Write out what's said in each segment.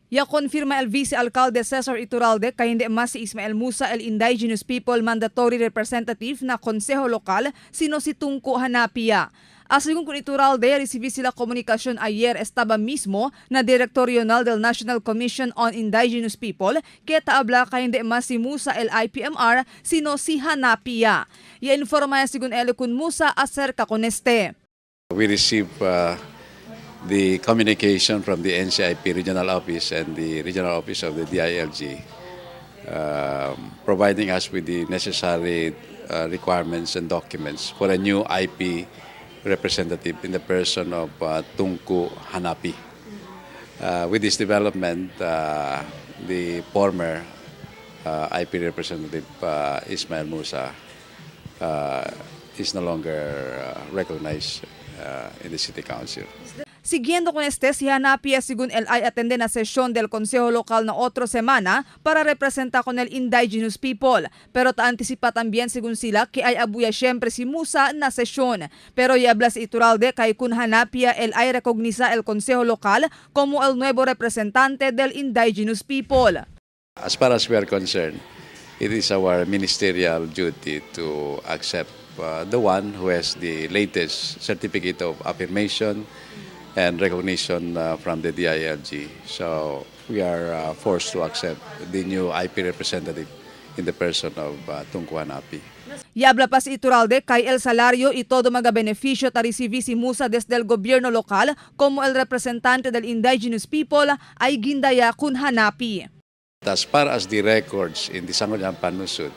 Ya konfirma el Vice-Alcalde Cesar Iturralde kay hindi mas si Ismael Musa el Indigenous People Mandatory Representative na konseho lokal sino si Tungku Hanapia. Asigún con Iturralde, recibi sila komunikasyon ayer estaba mismo na Director Regional del National Commission on Indigenous People kaya taabla kay hindi mas si Musa el IPMR sino si Hanapia. Ya informa sigun el kun Musa acerca con este. We receive the communication from the NCIP Regional Office and the Regional Office of the DILG, providing us with the necessary requirements and documents for a new IP representative in the person of Tungku Hanapi. With this development, the former IP representative Ismael Musa is no longer recognized in the City Council. Siguiendo con este, si Hanapia según él ay atende na sesyon del Consejo Local na otro semana para representa con el Indigenous People. Pero ta-anticipa también según sila que ay abuya siyempre si Musa na sesyon. Pero yabla si Iturralde kay kun Hanapia el ay recognisa el Consejo Local como el nuevo representante del Indigenous People. As far as we are concerned, it is our ministerial duty to accept the one who has the latest certificate of affirmation and recognition from the DILG. So we are forced to accept the new IP representative in the person of Tungku Hanapi. Yabla pa si Iturralde kay el salario y todo mga beneficio ta recibi si Musa desde el gobierno local como el representante del Indigenous People ay gindaya kun Hanapi. As far as the records in the Sangguniang Panusud,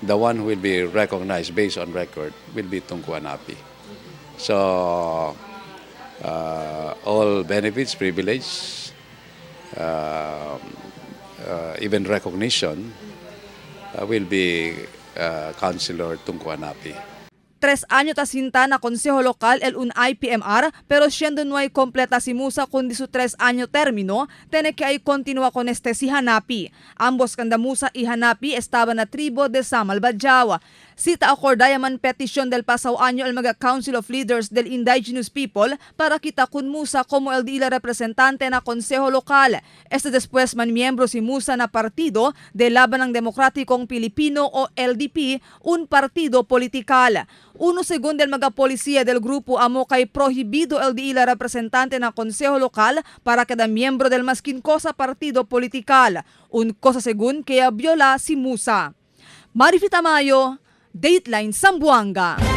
the one who will be recognized based on record will be Tungku Hanapi. So all benefits, privilege, even recognition will be Councilor Tungku Hanapi. 3 años tasinta na Consejo Local el un IPMR pero siendo no hay completa si Musa kundi su 3 año término, tiene que ay continúa con este si Hanapi. Ambos kanda Musa y Hanapi estaban na tribo de Samal Badjawa. Sita acordaya man petisyon del pasaw año el mga Council of Leaders del Indigenous People para kita kun Musa como el dila representante na Consejo Local. Este después man miyembro si Musa na partido de Laban ng Demokratikong Pilipino o LDP, un partido politikal. Uno segundo el mga polisía del grupo amo kay prohibido el dila representante na Consejo Local para cada miyembro del maskin cosa partido politikal. Un cosa segun kaya viola si Musa. Marifita Mayo, Dateline Zamboanga.